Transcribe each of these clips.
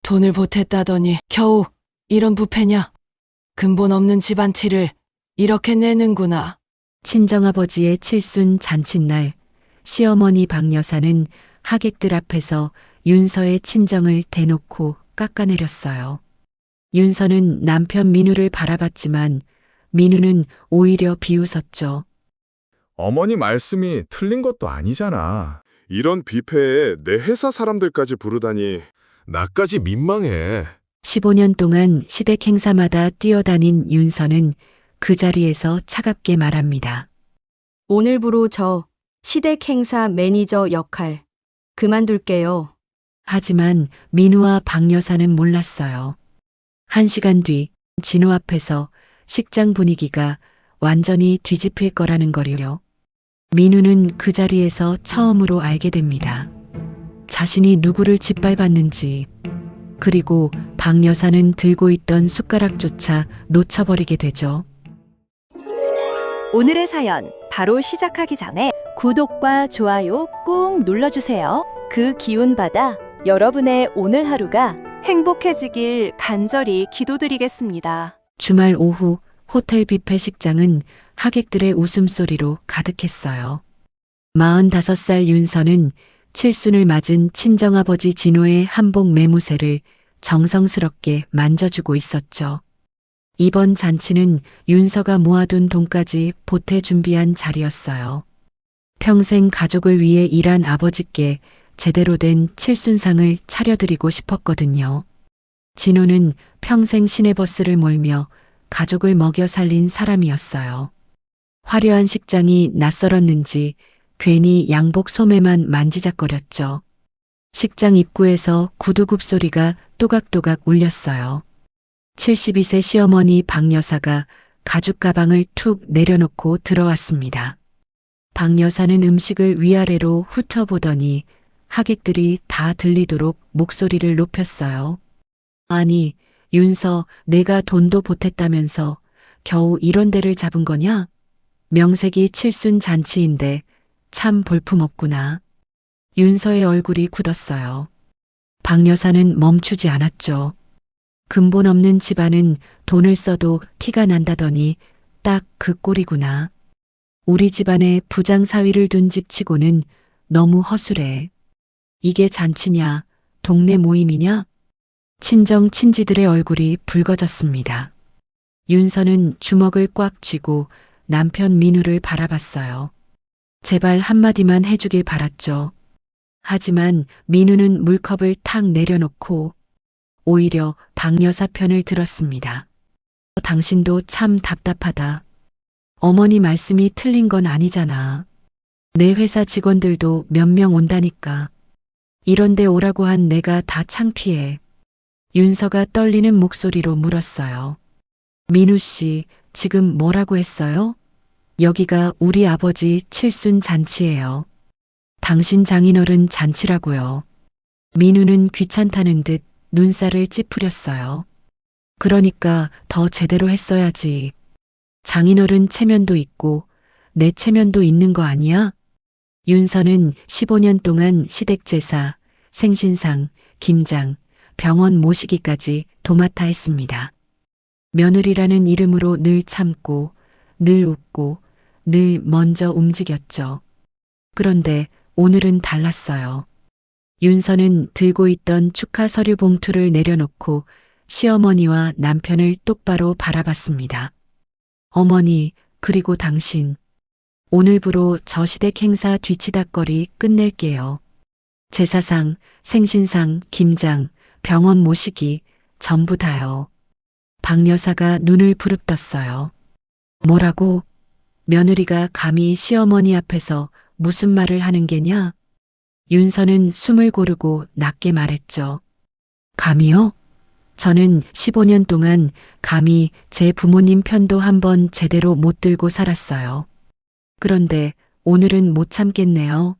돈을 보탰다더니 겨우 이런 부패냐? 근본 없는 집안 티를 이렇게 내는구나. 친정아버지의 칠순 잔칫날, 시어머니 박 여사는 하객들 앞에서 윤서의 친정을 대놓고 깎아내렸어요. 윤서는 남편 민우를 바라봤지만 민우는 오히려 비웃었죠. 어머니 말씀이 틀린 것도 아니잖아. 이런 뷔페에 내 회사 사람들까지 부르다니 나까지 민망해. 15년 동안 시댁 행사마다 뛰어다닌 윤서는 그 자리에서 차갑게 말합니다. 오늘부로 저 시댁 행사 매니저 역할 그만둘게요. 하지만 민우와 박 여사는 몰랐어요. 1시간 뒤 진호 앞에서 식장 분위기가 완전히 뒤집힐 거라는 거를요. 민우는 그 자리에서 처음으로 알게 됩니다. 자신이 누구를 짓밟았는지, 그리고 박 여사는 들고 있던 숟가락조차 놓쳐버리게 되죠. 오늘의 사연 바로 시작하기 전에 구독과 좋아요 꾹 눌러주세요. 그 기운 받아 여러분의 오늘 하루가 행복해지길 간절히 기도드리겠습니다. 주말 오후 호텔 뷔페 식장은 하객들의 웃음소리로 가득했어요. 45살 윤서는 칠순을 맞은 친정아버지 진호의 한복 매무새를 정성스럽게 만져주고 있었죠. 이번 잔치는 윤서가 모아둔 돈까지 보태 준비한 자리였어요. 평생 가족을 위해 일한 아버지께 제대로 된 칠순상을 차려드리고 싶었거든요. 진호는 평생 시내버스를 몰며 가족을 먹여 살린 사람이었어요. 화려한 식장이 낯설었는지 괜히 양복 소매만 만지작거렸죠. 식장 입구에서 구두굽 소리가 또각또각 울렸어요. 72세 시어머니 박 여사가 가죽 가방을 툭 내려놓고 들어왔습니다. 박 여사는 음식을 위아래로 훑어보더니 하객들이 다 들리도록 목소리를 높였어요. 아니, 윤서, 내가 돈도 보탰다면서 겨우 이런 데를 잡은 거냐? 명색이 칠순 잔치인데 참 볼품없구나. 윤서의 얼굴이 굳었어요. 박 여사는 멈추지 않았죠. 근본 없는 집안은 돈을 써도 티가 난다더니 딱 그 꼴이구나. 우리 집안에 부장 사위를 둔 집치고는 너무 허술해. 이게 잔치냐, 동네 모임이냐? 친정 친지들의 얼굴이 붉어졌습니다. 윤서는 주먹을 꽉 쥐고 남편 민우를 바라봤어요. 제발 한마디만 해주길 바랐죠. 하지만 민우는 물컵을 탁 내려놓고 오히려 박 여사 편을 들었습니다. 당신도 참 답답하다. 어머니 말씀이 틀린 건 아니잖아. 내 회사 직원들도 몇 명 온다니까. 이런데 오라고 한 내가 다 창피해. 윤서가 떨리는 목소리로 물었어요. 민우 씨, 지금 뭐라고 했어요? 여기가 우리 아버지 칠순 잔치예요. 당신 장인어른 잔치라고요. 민우는 귀찮다는 듯 눈살을 찌푸렸어요. 그러니까 더 제대로 했어야지. 장인어른 체면도 있고 내 체면도 있는 거 아니야? 윤서는 15년 동안 시댁제사, 생신상, 김장, 병원 모시기까지 도맡아 했습니다. 며느리라는 이름으로 늘 참고, 늘 웃고, 늘 먼저 움직였죠. 그런데 오늘은 달랐어요. 윤서는 들고 있던 축하 서류 봉투를 내려놓고 시어머니와 남편을 똑바로 바라봤습니다. 어머니, 그리고 당신. 오늘부로 저 시댁 행사 뒤치다꺼리 끝낼게요. 제사상, 생신상, 김장, 병원 모시기 전부 다요. 박 여사가 눈을 부릅떴어요. 뭐라고? 며느리가 감히 시어머니 앞에서 무슨 말을 하는 게냐? 윤서는 숨을 고르고 낮게 말했죠. 감히요? 저는 15년 동안 감히 제 부모님 편도 한번 제대로 못 들고 살았어요. 그런데 오늘은 못 참겠네요.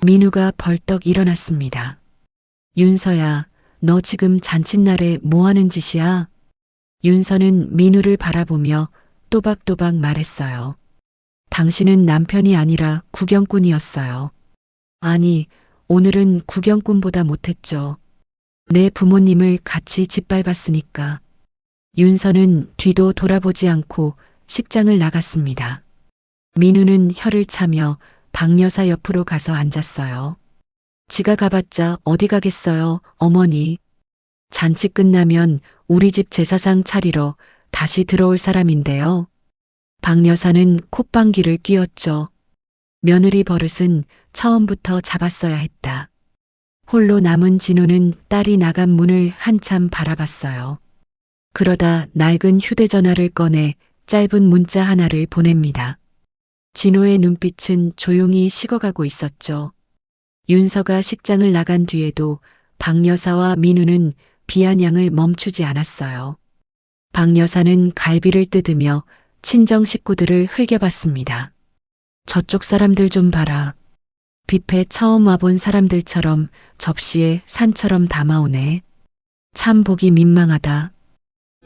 민우가 벌떡 일어났습니다. 윤서야, 너 지금 잔칫날에 뭐 하는 짓이야? 윤서는 민우를 바라보며 또박또박 말했어요. 당신은 남편이 아니라 구경꾼이었어요. 아니, 오늘은 구경꾼보다 못했죠. 내 부모님을 같이 짓밟았으니까. 윤서는 뒤도 돌아보지 않고 식장을 나갔습니다. 민우는 혀를 차며 박 여사 옆으로 가서 앉았어요. 지가 가봤자 어디 가겠어요, 어머니. 잔치 끝나면 우리 집 제사상 차리러 다시 들어올 사람인데요. 박 여사는 콧방귀를 뀌었죠. 며느리 버릇은 처음부터 잡았어야 했다. 홀로 남은 진호는 딸이 나간 문을 한참 바라봤어요. 그러다 낡은 휴대전화를 꺼내 짧은 문자 하나를 보냅니다. 진호의 눈빛은 조용히 식어가고 있었죠. 윤서가 식장을 나간 뒤에도 박 여사와 민우는 비아냥을 멈추지 않았어요. 박 여사는 갈비를 뜯으며 친정 식구들을 흘겨봤습니다. 저쪽 사람들 좀 봐라. 뷔페 처음 와본 사람들처럼 접시에 산처럼 담아오네. 참 보기 민망하다.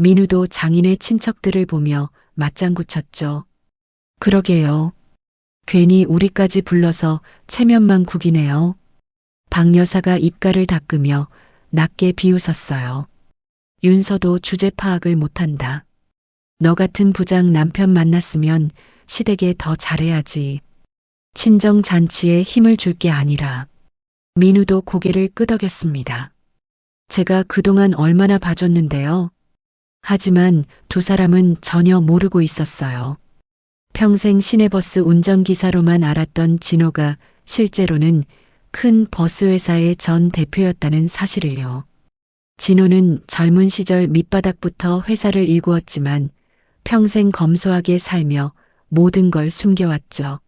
민우도 장인의 친척들을 보며 맞장구 쳤죠. 그러게요. 괜히 우리까지 불러서 체면만 구기네요. 박 여사가 입가를 닦으며 낮게 비웃었어요. 윤서도 주제 파악을 못한다. 너 같은 부장 남편 만났으면 시댁에 더 잘해야지. 친정 잔치에 힘을 줄 게 아니라. 민우도 고개를 끄덕였습니다. 제가 그동안 얼마나 봐줬는데요. 하지만 두 사람은 전혀 모르고 있었어요. 평생 시내버스 운전기사로만 알았던 진호가 실제로는 큰 버스회사의 전 대표였다는 사실을요. 진호는 젊은 시절 밑바닥부터 회사를 일구었지만 평생 검소하게 살며 모든 걸 숨겨왔죠.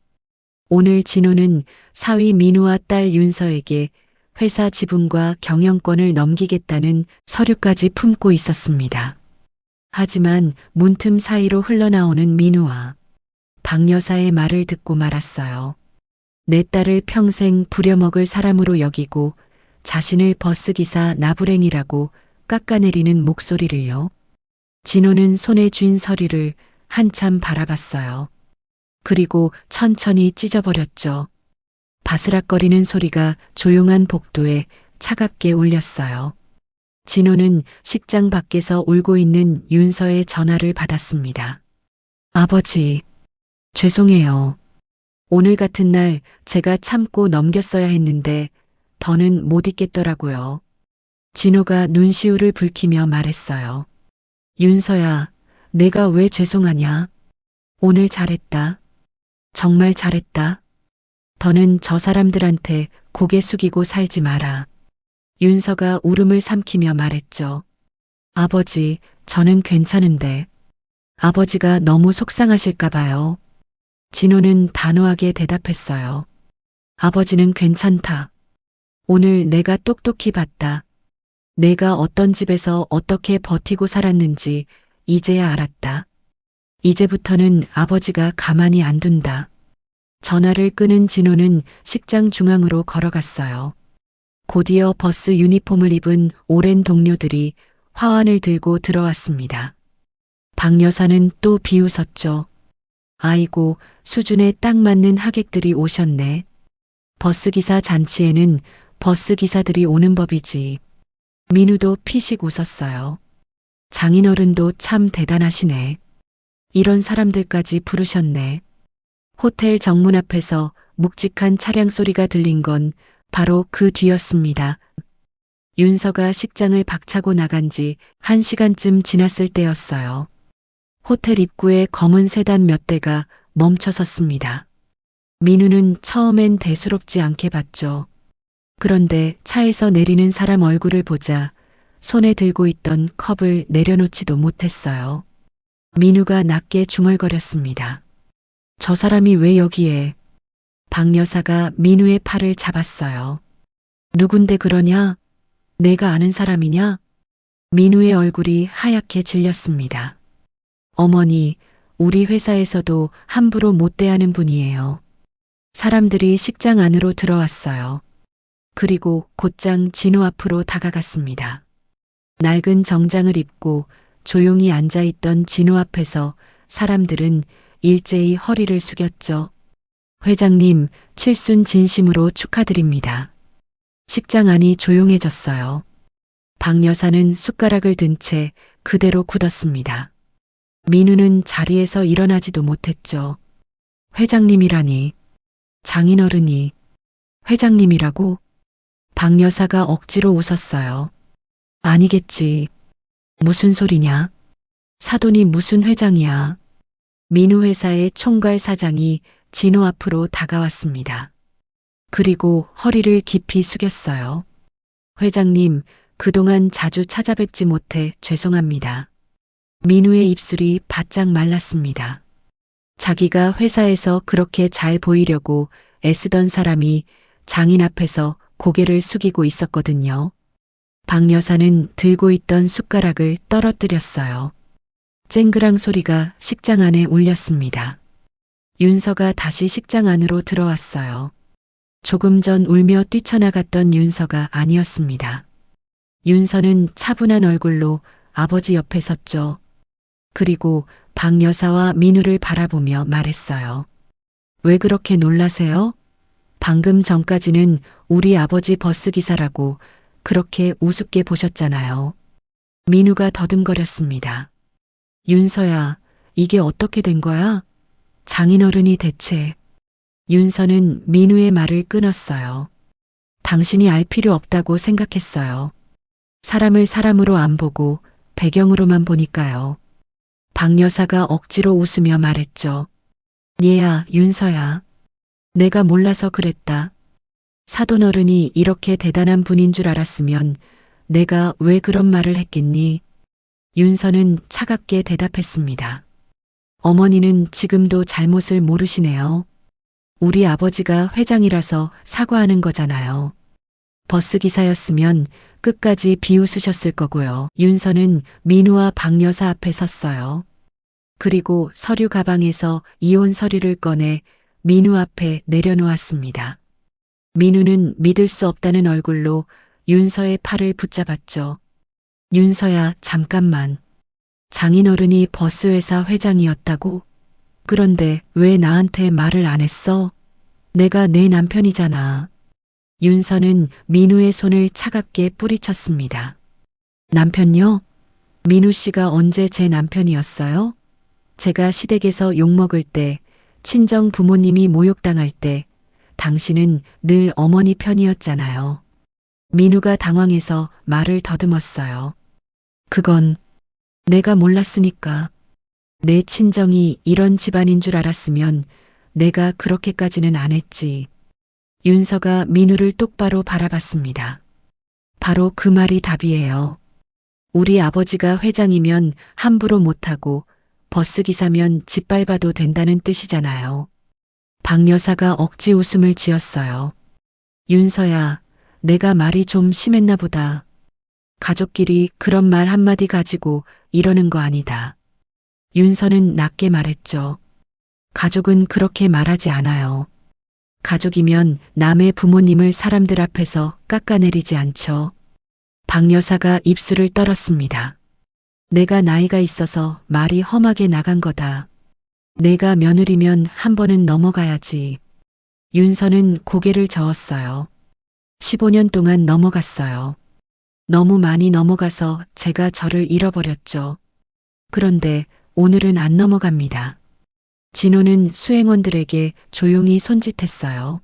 오늘 진호는 사위 민우와 딸 윤서에게 회사 지분과 경영권을 넘기겠다는 서류까지 품고 있었습니다. 하지만 문틈 사이로 흘러나오는 민우와 박 여사의 말을 듣고 말았어요. 내 딸을 평생 부려먹을 사람으로 여기고 자신을 버스기사 나부랭이라고 깎아내리는 목소리를요. 진호는 손에 쥔 서류를 한참 바라봤어요. 그리고 천천히 찢어버렸죠. 바스락거리는 소리가 조용한 복도에 차갑게 울렸어요. 진호는 식장 밖에서 울고 있는 윤서의 전화를 받았습니다. 아버지, 죄송해요. 오늘 같은 날 제가 참고 넘겼어야 했는데 더는 못 있겠더라고요. 진호가 눈시울을 붉히며 말했어요. 윤서야, 내가 왜 죄송하냐? 오늘 잘했다. 정말 잘했다. 더는 저 사람들한테 고개 숙이고 살지 마라. 윤서가 울음을 삼키며 말했죠. 아버지, 저는 괜찮은데. 아버지가 너무 속상하실까 봐요. 진호는 단호하게 대답했어요. 아버지는 괜찮다. 오늘 내가 똑똑히 봤다. 내가 어떤 집에서 어떻게 버티고 살았는지 이제야 알았다. 이제부터는 아버지가 가만히 안 둔다. 전화를 끄는 진호는 식장 중앙으로 걸어갔어요. 곧이어 버스 유니폼을 입은 오랜 동료들이 화환을 들고 들어왔습니다. 박 여사는 또 비웃었죠. 아이고, 수준에 딱 맞는 하객들이 오셨네. 버스기사 잔치에는 버스기사들이 오는 법이지. 민우도 피식 웃었어요. 장인어른도 참 대단하시네. 이런 사람들까지 부르셨네. 호텔 정문 앞에서 묵직한 차량 소리가 들린 건 바로 그 뒤였습니다. 윤서가 식장을 박차고 나간 지 1시간쯤 지났을 때였어요. 호텔 입구에 검은 세단 몇 대가 멈춰 섰습니다. 민우는 처음엔 대수롭지 않게 봤죠. 그런데 차에서 내리는 사람 얼굴을 보자 손에 들고 있던 컵을 내려놓지도 못했어요. 민우가 낮게 중얼거렸습니다. 저 사람이 왜 여기에? 박 여사가 민우의 팔을 잡았어요. 누군데 그러냐? 내가 아는 사람이냐? 민우의 얼굴이 하얗게 질렸습니다. 어머니, 우리 회사에서도 함부로 못 대하는 분이에요. 사람들이 식장 안으로 들어왔어요. 그리고 곧장 진호 앞으로 다가갔습니다. 낡은 정장을 입고 조용히 앉아있던 진호 앞에서 사람들은 일제히 허리를 숙였죠. 회장님, 칠순 진심으로 축하드립니다. 식장 안이 조용해졌어요. 박 여사는 숟가락을 든 채 그대로 굳었습니다. 민우는 자리에서 일어나지도 못했죠. 회장님이라니. 장인어른이 회장님이라고? 박 여사가 억지로 웃었어요. 아니겠지. 무슨 소리냐? 사돈이 무슨 회장이야. 민우 회사의 총괄 사장이 진호 앞으로 다가왔습니다. 그리고 허리를 깊이 숙였어요. 회장님, 그동안 자주 찾아뵙지 못해 죄송합니다. 민우의 입술이 바짝 말랐습니다. 자기가 회사에서 그렇게 잘 보이려고 애쓰던 사람이 장인 앞에서 고개를 숙이고 있었거든요. 박 여사는 들고 있던 숟가락을 떨어뜨렸어요. 쨍그랑 소리가 식장 안에 울렸습니다. 윤서가 다시 식장 안으로 들어왔어요. 조금 전 울며 뛰쳐나갔던 윤서가 아니었습니다. 윤서는 차분한 얼굴로 아버지 옆에 섰죠. 그리고 박 여사와 민우를 바라보며 말했어요. 왜 그렇게 놀라세요? 방금 전까지는 우리 아버지 버스기사라고 그렇게 우습게 보셨잖아요. 민우가 더듬거렸습니다. 윤서야, 이게 어떻게 된 거야? 장인어른이 대체. 윤서는 민우의 말을 끊었어요. 당신이 알 필요 없다고 생각했어요. 사람을 사람으로 안 보고 배경으로만 보니까요. 박 여사가 억지로 웃으며 말했죠. 얘야, 윤서야. 내가 몰라서 그랬다. 사돈어른이 이렇게 대단한 분인 줄 알았으면 내가 왜 그런 말을 했겠니? 윤서는 차갑게 대답했습니다. 어머니는 지금도 잘못을 모르시네요. 우리 아버지가 회장이라서 사과하는 거잖아요. 버스기사였으면 끝까지 비웃으셨을 거고요. 윤서는 민우와 박 여사 앞에 섰어요. 그리고 서류 가방에서 이혼 서류를 꺼내 민우 앞에 내려놓았습니다. 민우는 믿을 수 없다는 얼굴로 윤서의 팔을 붙잡았죠. 윤서야, 잠깐만. 장인어른이 버스회사 회장이었다고? 그런데 왜 나한테 말을 안 했어? 내가 내 남편이잖아. 윤서는 민우의 손을 차갑게 뿌리쳤습니다. 남편요? 민우 씨가 언제 제 남편이었어요? 제가 시댁에서 욕먹을 때, 친정 부모님이 모욕당할 때, 당신은 늘 어머니 편이었잖아요. 민우가 당황해서 말을 더듬었어요. 그건 내가 몰랐으니까. 내 친정이 이런 집안인 줄 알았으면 내가 그렇게까지는 안 했지. 윤서가 민우를 똑바로 바라봤습니다. 바로 그 말이 답이에요. 우리 아버지가 회장이면 함부로 못하고 버스기사면 짓밟아도 된다는 뜻이잖아요. 박 여사가 억지 웃음을 지었어요. 윤서야, 내가 말이 좀 심했나 보다. 가족끼리 그런 말 한마디 가지고 이러는 거 아니다. 윤서는 낮게 말했죠. 가족은 그렇게 말하지 않아요. 가족이면 남의 부모님을 사람들 앞에서 깎아내리지 않죠. 박 여사가 입술을 떨었습니다. 내가 나이가 있어서 말이 험하게 나간 거다. 내가 며느리면 한 번은 넘어가야지. 윤서는 고개를 저었어요. 15년 동안 넘어갔어요. 너무 많이 넘어가서 제가 저를 잃어버렸죠. 그런데 오늘은 안 넘어갑니다. 진호는 수행원들에게 조용히 손짓했어요.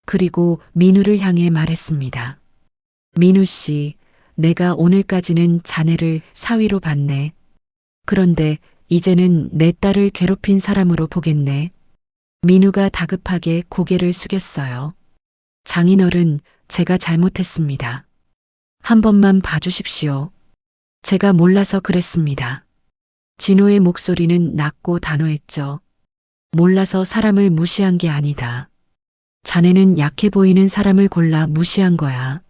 그리고 민우를 향해 말했습니다. 민우 씨, 내가 오늘까지는 자네를 사위로 봤네. 그런데 이제는 내 딸을 괴롭힌 사람으로 보겠네. 민우가 다급하게 고개를 숙였어요. 장인어른, 제가 잘못했습니다. 한 번만 봐주십시오. 제가 몰라서 그랬습니다. 진호의 목소리는 낮고 단호했죠. 몰라서 사람을 무시한 게 아니다. 자네는 약해 보이는 사람을 골라 무시한 거야.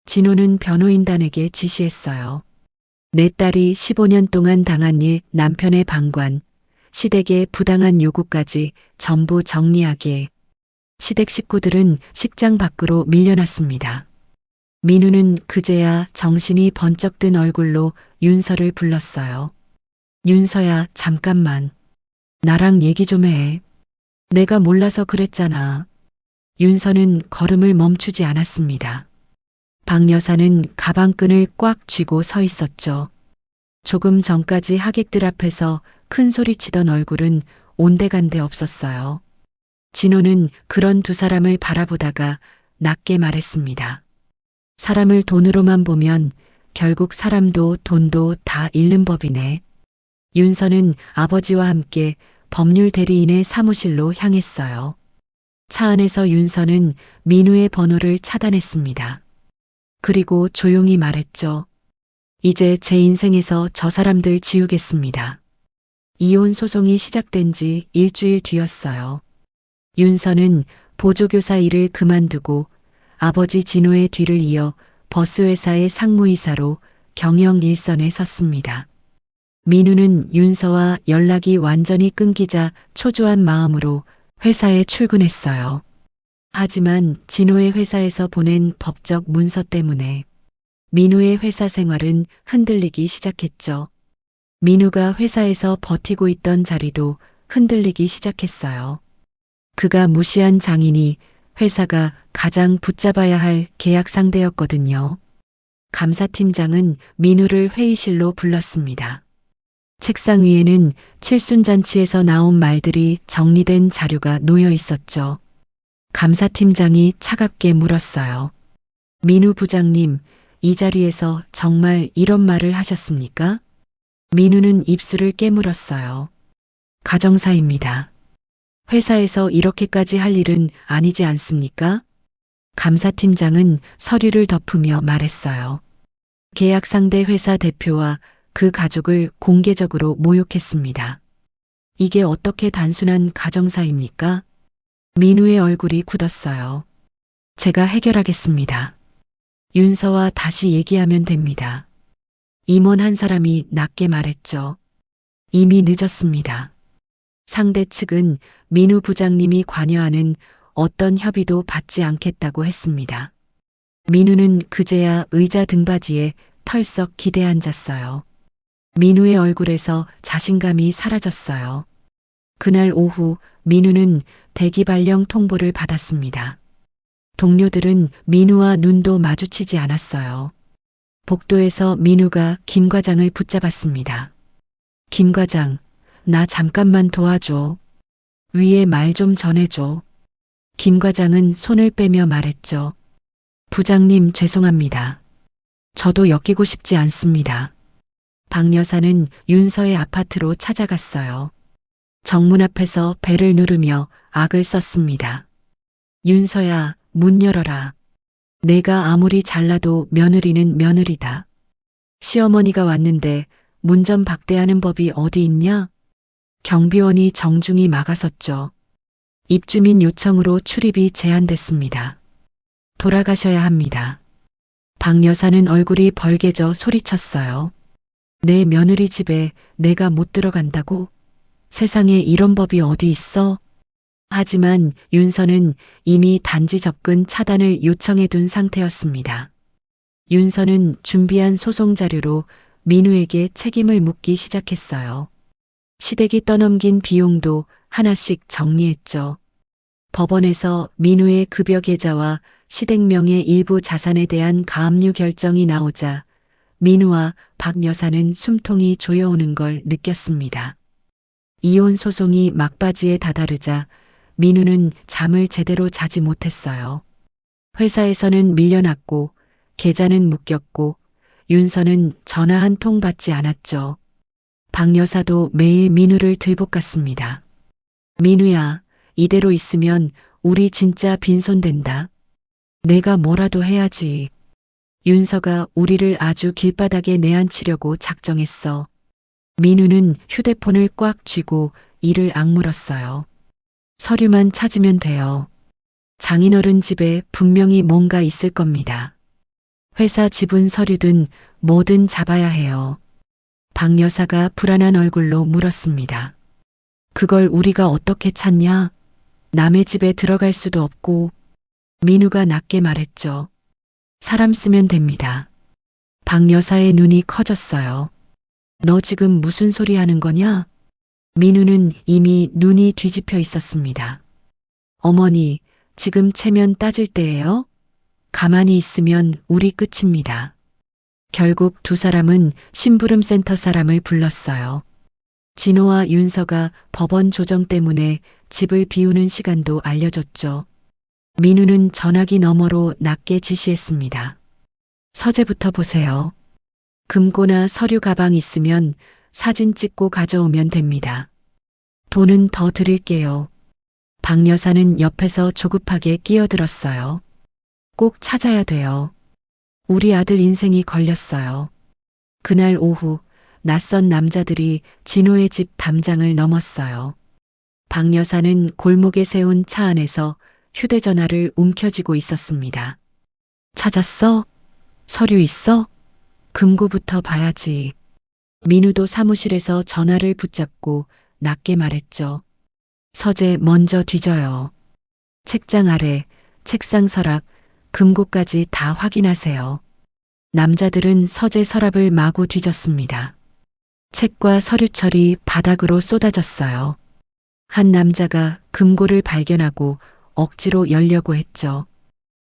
진호는 변호인단에게 지시했어요. 내 딸이 15년 동안 당한 일, 남편의 방관, 시댁의 부당한 요구까지 전부 정리하게. 시댁 식구들은 식장 밖으로 밀려났습니다. 민우는 그제야 정신이 번쩍 든 얼굴로 윤서를 불렀어요. 윤서야, 잠깐만. 나랑 얘기 좀 해. 내가 몰라서 그랬잖아. 윤서는 걸음을 멈추지 않았습니다. 박 여사는 가방끈을 꽉 쥐고 서 있었죠. 조금 전까지 하객들 앞에서 큰 소리치던 얼굴은 온데간데 없었어요. 진호는 그런 두 사람을 바라보다가 낮게 말했습니다. 사람을 돈으로만 보면 결국 사람도 돈도 다 잃는 법이네. 윤서는 아버지와 함께 법률 대리인의 사무실로 향했어요. 차 안에서 윤서는 민우의 번호를 차단했습니다. 그리고 조용히 말했죠. 이제 제 인생에서 저 사람들 지우겠습니다. 이혼 소송이 시작된 지 일주일 뒤였어요. 윤서는 보조교사 일을 그만두고 아버지 진호의 뒤를 이어 버스회사의 상무이사로 경영 일선에 섰습니다. 민우는 윤서와 연락이 완전히 끊기자 초조한 마음으로 회사에 출근했어요. 하지만 진호의 회사에서 보낸 법적 문서 때문에 민우의 회사 생활은 흔들리기 시작했죠. 민우가 회사에서 버티고 있던 자리도 흔들리기 시작했어요. 그가 무시한 장인이 회사가 가장 붙잡아야 할 계약 상대였거든요. 감사팀장은 민우를 회의실로 불렀습니다. 책상 위에는 칠순잔치에서 나온 말들이 정리된 자료가 놓여 있었죠. 감사팀장이 차갑게 물었어요. 민우 부장님, 이 자리에서 정말 이런 말을 하셨습니까? 민우는 입술을 깨물었어요. 가정사입니다. 회사에서 이렇게까지 할 일은 아니지 않습니까? 감사팀장은 서류를 덮으며 말했어요. 계약 상대 회사 대표와 그 가족을 공개적으로 모욕했습니다. 이게 어떻게 단순한 가정사입니까? 민우의 얼굴이 굳었어요. 제가 해결하겠습니다. 윤서와 다시 얘기하면 됩니다. 임원 한 사람이 낮게 말했죠. 이미 늦었습니다. 상대 측은 민우 부장님이 관여하는 어떤 협의도 받지 않겠다고 했습니다. 민우는 그제야 의자 등받이에 털썩 기대앉았어요. 민우의 얼굴에서 자신감이 사라졌어요. 그날 오후 민우는 대기 발령 통보를 받았습니다. 동료들은 민우와 눈도 마주치지 않았어요. 복도에서 민우가 김 과장을 붙잡았습니다. 김 과장, 나 잠깐만 도와줘. 위에 말 좀 전해줘. 김 과장은 손을 빼며 말했죠. 부장님 죄송합니다. 저도 엮이고 싶지 않습니다. 박 여사는 윤서의 아파트로 찾아갔어요. 정문 앞에서 벨을 누르며 악을 썼습니다. 윤서야, 문 열어라. 내가 아무리 잘나도 며느리는 며느리다. 시어머니가 왔는데 문 좀 박대하는 법이 어디 있냐? 경비원이 정중히 막아섰죠. 입주민 요청으로 출입이 제한됐습니다. 돌아가셔야 합니다. 박 여사는 얼굴이 벌개져 소리쳤어요. 내 며느리 집에 내가 못 들어간다고? 세상에 이런 법이 어디 있어? 하지만 윤서는 이미 단지 접근 차단을 요청해 둔 상태였습니다. 윤서는 준비한 소송 자료로 민우에게 책임을 묻기 시작했어요. 시댁이 떠넘긴 비용도 하나씩 정리했죠. 법원에서 민우의 급여 계좌와 시댁명의 일부 자산에 대한 가압류 결정이 나오자 민우와 박 여사는 숨통이 조여오는 걸 느꼈습니다. 이혼 소송이 막바지에 다다르자 민우는 잠을 제대로 자지 못했어요. 회사에서는 밀려났고 계좌는 묶였고 윤서는 전화 한 통 받지 않았죠. 박 여사도 매일 민우를 들볶았습니다. 민우야, 이대로 있으면 우리 진짜 빈손된다. 내가 뭐라도 해야지. 윤서가 우리를 아주 길바닥에 내앉히려고 작정했어. 민우는 휴대폰을 꽉 쥐고 이를 악물었어요. 서류만 찾으면 돼요. 장인어른 집에 분명히 뭔가 있을 겁니다. 회사 지분 서류든 뭐든 잡아야 해요. 박 여사가 불안한 얼굴로 물었습니다. 그걸 우리가 어떻게 찾냐? 남의 집에 들어갈 수도 없고. 민우가 낮게 말했죠. 사람 쓰면 됩니다. 박 여사의 눈이 커졌어요. 너 지금 무슨 소리 하는 거냐? 민우는 이미 눈이 뒤집혀 있었습니다. 어머니, 지금 체면 따질 때예요? 가만히 있으면 우리 끝입니다. 결국 두 사람은 심부름센터 사람을 불렀어요. 진호와 윤서가 법원 조정 때문에 집을 비우는 시간도 알려줬죠. 민우는 전화기 너머로 낮게 지시했습니다. 서재부터 보세요. 금고나 서류 가방 있으면 사진 찍고 가져오면 됩니다. 돈은 더 드릴게요. 박 여사는 옆에서 조급하게 끼어들었어요. 꼭 찾아야 돼요. 우리 아들 인생이 걸렸어요. 그날 오후 낯선 남자들이 진호의 집 담장을 넘었어요. 박 여사는 골목에 세운 차 안에서 휴대전화를 움켜쥐고 있었습니다. 찾았어? 서류 있어? 금고부터 봐야지. 민우도 사무실에서 전화를 붙잡고 낮게 말했죠. 서재 먼저 뒤져요. 책장 아래, 책상 서랍, 금고까지 다 확인하세요. 남자들은 서재 서랍을 마구 뒤졌습니다. 책과 서류철이 바닥으로 쏟아졌어요. 한 남자가 금고를 발견하고 억지로 열려고 했죠.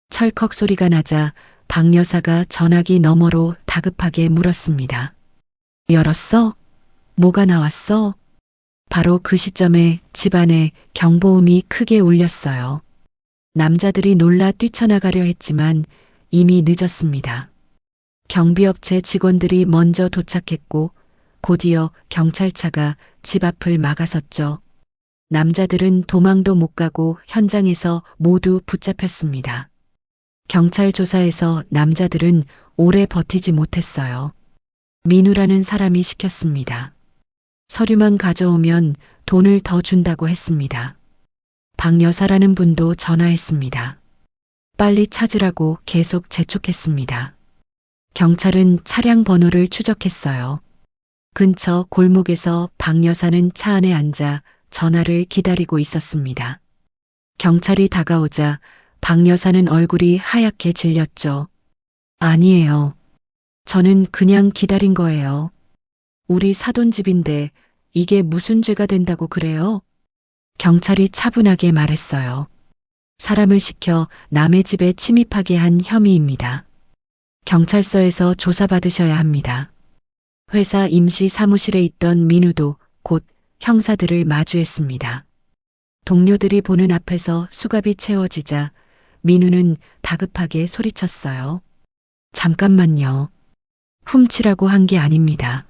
철컥 소리가 나자 박 여사가 전화기 너머로 다급하게 물었습니다. 열었어? 뭐가 나왔어? 바로 그 시점에 집안에 경보음이 크게 울렸어요. 남자들이 놀라 뛰쳐나가려 했지만 이미 늦었습니다. 경비업체 직원들이 먼저 도착했고 곧이어 경찰차가 집 앞을 막아섰죠. 남자들은 도망도 못 가고 현장에서 모두 붙잡혔습니다. 경찰 조사에서 남자들은 오래 버티지 못했어요. 민우라는 사람이 시켰습니다. 서류만 가져오면 돈을 더 준다고 했습니다. 박 여사라는 분도 전화했습니다. 빨리 찾으라고 계속 재촉했습니다. 경찰은 차량 번호를 추적했어요. 근처 골목에서 박 여사는 차 안에 앉아 전화를 기다리고 있었습니다. 경찰이 다가오자 박 여사는 얼굴이 하얗게 질렸죠. 아니에요. 저는 그냥 기다린 거예요. 우리 사돈집인데 이게 무슨 죄가 된다고 그래요? 경찰이 차분하게 말했어요. 사람을 시켜 남의 집에 침입하게 한 혐의입니다. 경찰서에서 조사받으셔야 합니다. 회사 임시 사무실에 있던 민우도 곧 형사들을 마주했습니다. 동료들이 보는 앞에서 수갑이 채워지자 민우는 다급하게 소리쳤어요. 잠깐만요. 훔치라고 한 게 아닙니다.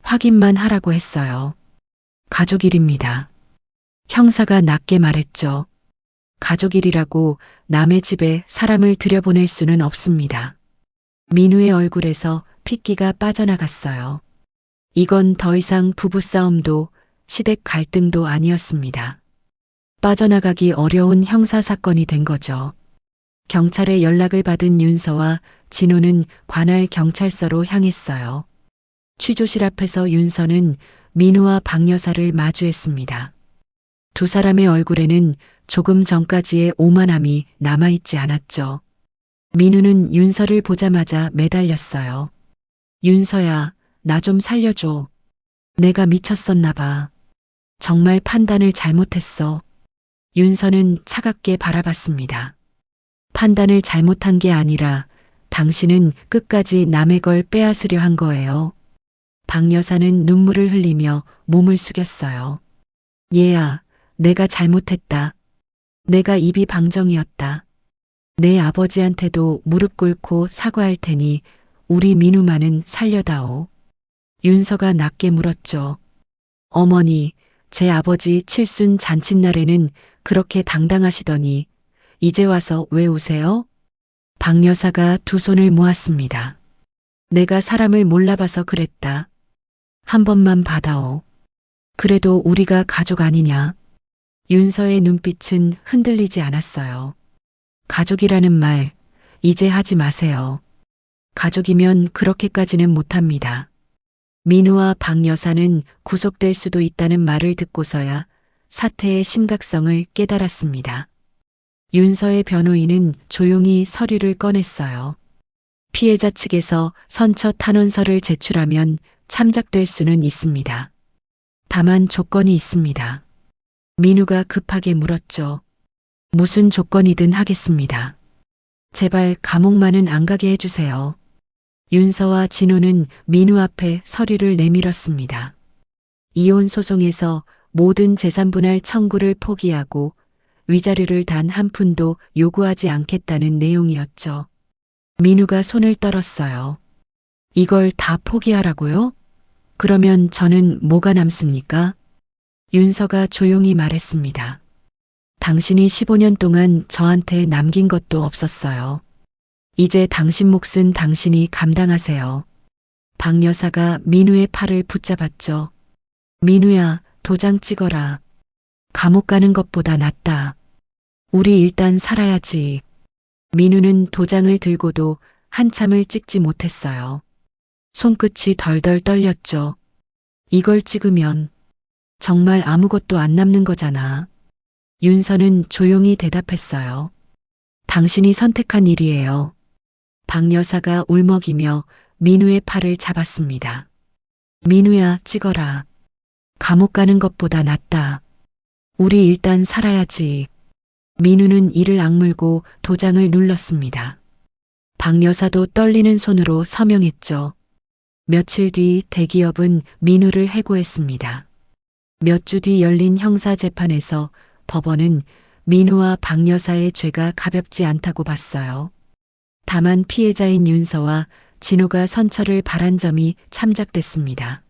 확인만 하라고 했어요. 가족 일입니다. 형사가 낮게 말했죠. 가족 일이라고 남의 집에 사람을 들여보낼 수는 없습니다. 민우의 얼굴에서 핏기가 빠져나갔어요. 이건 더 이상 부부싸움도 시댁 갈등도 아니었습니다. 빠져나가기 어려운 형사사건이 된 거죠. 경찰에 연락을 받은 윤서와 진호는 관할 경찰서로 향했어요. 취조실 앞에서 윤서는 민우와 박 여사를 마주했습니다. 두 사람의 얼굴에는 조금 전까지의 오만함이 남아있지 않았죠. 민우는 윤서를 보자마자 매달렸어요. 윤서야, 나 좀 살려줘. 내가 미쳤었나 봐. 정말 판단을 잘못했어. 윤서는 차갑게 바라봤습니다. 판단을 잘못한 게 아니라 당신은 끝까지 남의 걸 빼앗으려 한 거예요. 박 여사는 눈물을 흘리며 몸을 숙였어요. 얘야, 내가 잘못했다. 내가 입이 방정이었다. 내 아버지한테도 무릎 꿇고 사과할 테니 우리 민우만은 살려다오. 윤서가 낮게 물었죠. 어머니, 제 아버지 칠순 잔칫날에는 그렇게 당당하시더니 이제 와서 왜 우세요? 박 여사가 두 손을 모았습니다. 내가 사람을 몰라봐서 그랬다. 한 번만 받아오. 그래도 우리가 가족 아니냐? 윤서의 눈빛은 흔들리지 않았어요. 가족이라는 말, 이제 하지 마세요. 가족이면 그렇게까지는 못합니다. 민우와 박 여사는 구속될 수도 있다는 말을 듣고서야 사태의 심각성을 깨달았습니다. 윤서의 변호인은 조용히 서류를 꺼냈어요. 피해자 측에서 선처 탄원서를 제출하면 참작될 수는 있습니다. 다만 조건이 있습니다. 민우가 급하게 물었죠. 무슨 조건이든 하겠습니다. 제발 감옥만은 안 가게 해주세요. 윤서와 진호는 민우 앞에 서류를 내밀었습니다. 이혼 소송에서 모든 재산 분할 청구를 포기하고 위자료를 단 한 푼도 요구하지 않겠다는 내용이었죠. 민우가 손을 떨었어요. 이걸 다 포기하라고요? 그러면 저는 뭐가 남습니까? 윤서가 조용히 말했습니다. 당신이 15년 동안 저한테 남긴 것도 없었어요. 이제 당신 몫은 당신이 감당하세요. 박 여사가 민우의 팔을 붙잡았죠. 민우야, 도장 찍어라. 감옥 가는 것보다 낫다. 우리 일단 살아야지. 민우는 도장을 들고도 한참을 찍지 못했어요. 손끝이 덜덜 떨렸죠. 이걸 찍으면 정말 아무것도 안 남는 거잖아. 윤서는 조용히 대답했어요. 당신이 선택한 일이에요. 박 여사가 울먹이며 민우의 팔을 잡았습니다. 민우야, 찍어라. 감옥 가는 것보다 낫다. 우리 일단 살아야지. 민우는 이를 악물고 도장을 눌렀습니다. 박 여사도 떨리는 손으로 서명했죠. 며칠 뒤 대기업은 민우를 해고했습니다. 몇 주 뒤 열린 형사재판에서 법원은 민우와 박 여사의 죄가 가볍지 않다고 봤어요. 다만 피해자인 윤서와 진호가 선처를 바란 점이 참작됐습니다.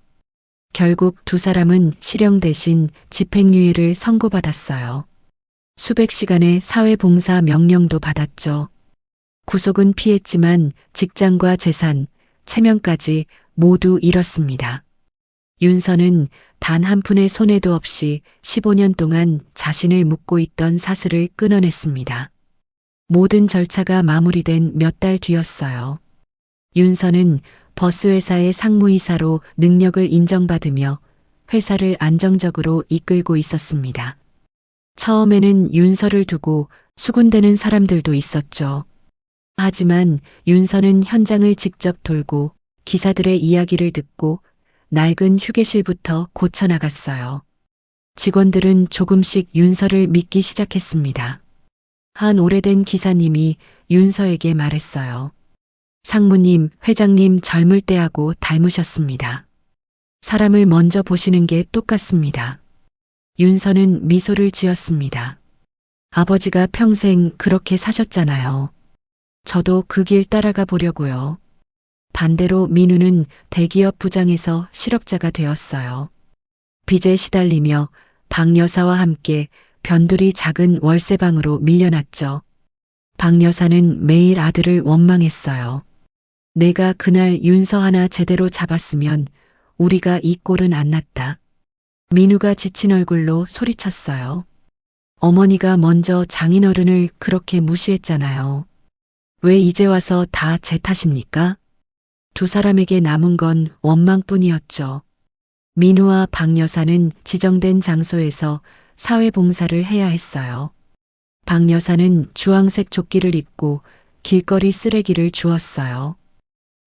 결국 두 사람은 실형 대신 집행유예를 선고받았어요. 수백 시간의 사회봉사 명령도 받았죠. 구속은 피했지만 직장과 재산, 체면까지 모두 잃었습니다. 윤서는 단 한 푼의 손해도 없이 15년 동안 자신을 묶고 있던 사슬을 끊어냈습니다. 모든 절차가 마무리된 몇 달 뒤였어요. 윤서는 버스회사의 상무이사로 능력을 인정받으며 회사를 안정적으로 이끌고 있었습니다. 처음에는 윤서를 두고 수군대는 사람들도 있었죠. 하지만 윤서는 현장을 직접 돌고 기사들의 이야기를 듣고 낡은 휴게실부터 고쳐나갔어요. 직원들은 조금씩 윤서를 믿기 시작했습니다. 한 오래된 기사님이 윤서에게 말했어요. 상무님, 회장님 젊을 때하고 닮으셨습니다. 사람을 먼저 보시는 게 똑같습니다. 윤서는 미소를 지었습니다. 아버지가 평생 그렇게 사셨잖아요. 저도 그 길 따라가 보려고요. 반대로 민우는 대기업 부장에서 실업자가 되었어요. 빚에 시달리며 박 여사와 함께 변두리 작은 월세방으로 밀려났죠. 박 여사는 매일 아들을 원망했어요. 내가 그날 윤서 하나 제대로 잡았으면 우리가 이 꼴은 안 났다. 민우가 지친 얼굴로 소리쳤어요. 어머니가 먼저 장인어른을 그렇게 무시했잖아요. 왜 이제 와서 다 제 탓입니까? 두 사람에게 남은 건 원망뿐이었죠. 민우와 박 여사는 지정된 장소에서 사회봉사를 해야 했어요. 박 여사는 주황색 조끼를 입고 길거리 쓰레기를 주웠어요.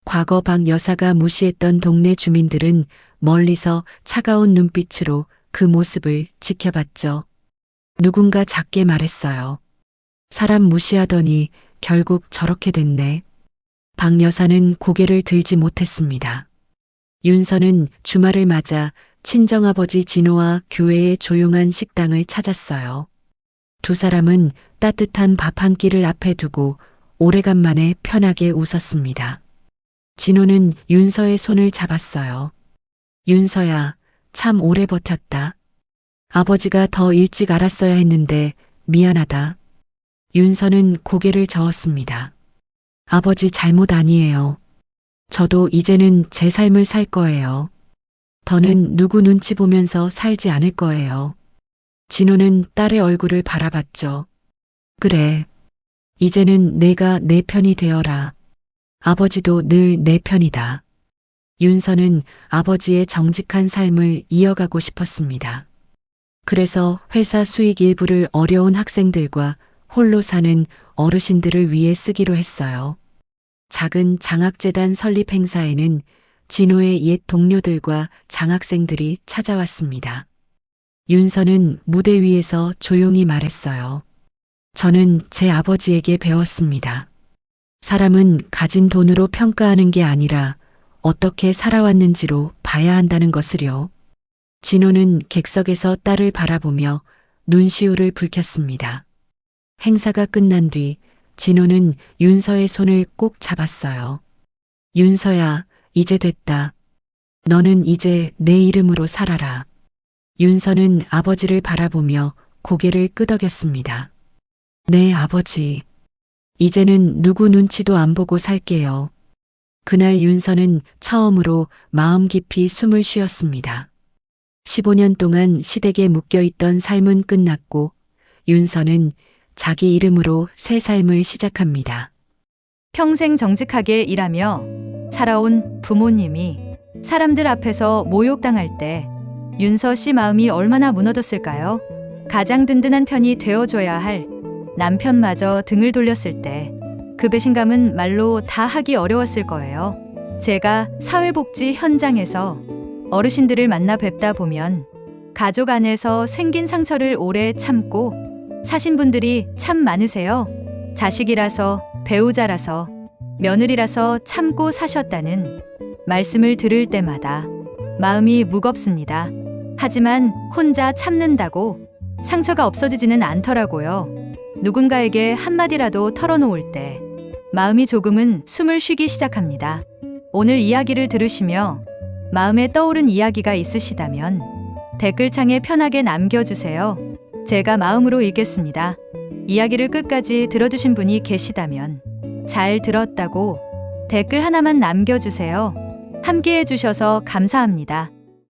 과거 박 여사가 무시했던 동네 주민들은 멀리서 차가운 눈빛으로 그 모습을 지켜봤죠. 누군가 작게 말했어요. 사람 무시하더니 결국 저렇게 됐네. 박 여사는 고개를 들지 못했습니다. 윤서는 주말을 맞아 친정아버지 진호와 교회의 조용한 식당을 찾았어요. 두 사람은 따뜻한 밥 한 끼를 앞에 두고 오래간만에 편하게 웃었습니다. 진호는 윤서의 손을 잡았어요. 윤서야, 참 오래 버텼다. 아버지가 더 일찍 알았어야 했는데 미안하다. 윤서는 고개를 저었습니다. 아버지 잘못 아니에요. 저도 이제는 제 삶을 살 거예요. 더는 누구 눈치 보면서 살지 않을 거예요. 진호는 딸의 얼굴을 바라봤죠. 그래. 이제는 내가 내 편이 되어라. 아버지도 늘 내 편이다. 윤서는 아버지의 정직한 삶을 이어가고 싶었습니다. 그래서 회사 수익 일부를 어려운 학생들과 홀로 사는 어르신들을 위해 쓰기로 했어요. 작은 장학재단 설립 행사에는 진호의 옛 동료들과 장학생들이 찾아왔습니다. 윤서는 무대 위에서 조용히 말했어요. 저는 제 아버지에게 배웠습니다. 사람은 가진 돈으로 평가하는 게 아니라 어떻게 살아왔는지로 봐야 한다는 것을요. 진호는 객석에서 딸을 바라보며 눈시울을 붉혔습니다. 행사가 끝난 뒤 진호는 윤서의 손을 꼭 잡았어요. 윤서야, 이제 됐다. 너는 이제 내 이름으로 살아라. 윤서는 아버지를 바라보며 고개를 끄덕였습니다. 네, 아버지. 이제는 누구 눈치도 안 보고 살게요. 그날 윤서는 처음으로 마음 깊이 숨을 쉬었습니다. 15년 동안 시댁에 묶여있던 삶은 끝났고 윤서는 자기 이름으로 새 삶을 시작합니다. 평생 정직하게 일하며 살아온 부모님이 사람들 앞에서 모욕당할 때 윤서 씨 마음이 얼마나 무너졌을까요? 가장 든든한 편이 되어줘야 할 남편마저 등을 돌렸을 때 그 배신감은 말로 다 하기 어려웠을 거예요. 제가 사회복지 현장에서 어르신들을 만나 뵙다 보면 가족 안에서 생긴 상처를 오래 참고 사신 분들이 참 많으세요. 자식이라서, 배우자라서, 며느리라서 참고 사셨다는 말씀을 들을 때마다 마음이 무겁습니다. 하지만 혼자 참는다고 상처가 없어지지는 않더라고요. 누군가에게 한마디라도 털어놓을 때 마음이 조금은 숨을 쉬기 시작합니다. 오늘 이야기를 들으시며 마음에 떠오른 이야기가 있으시다면 댓글창에 편하게 남겨주세요. 제가 마음으로 읽겠습니다. 이야기를 끝까지 들어주신 분이 계시다면 잘 들었다고 댓글 하나만 남겨주세요. 함께 해주셔서 감사합니다.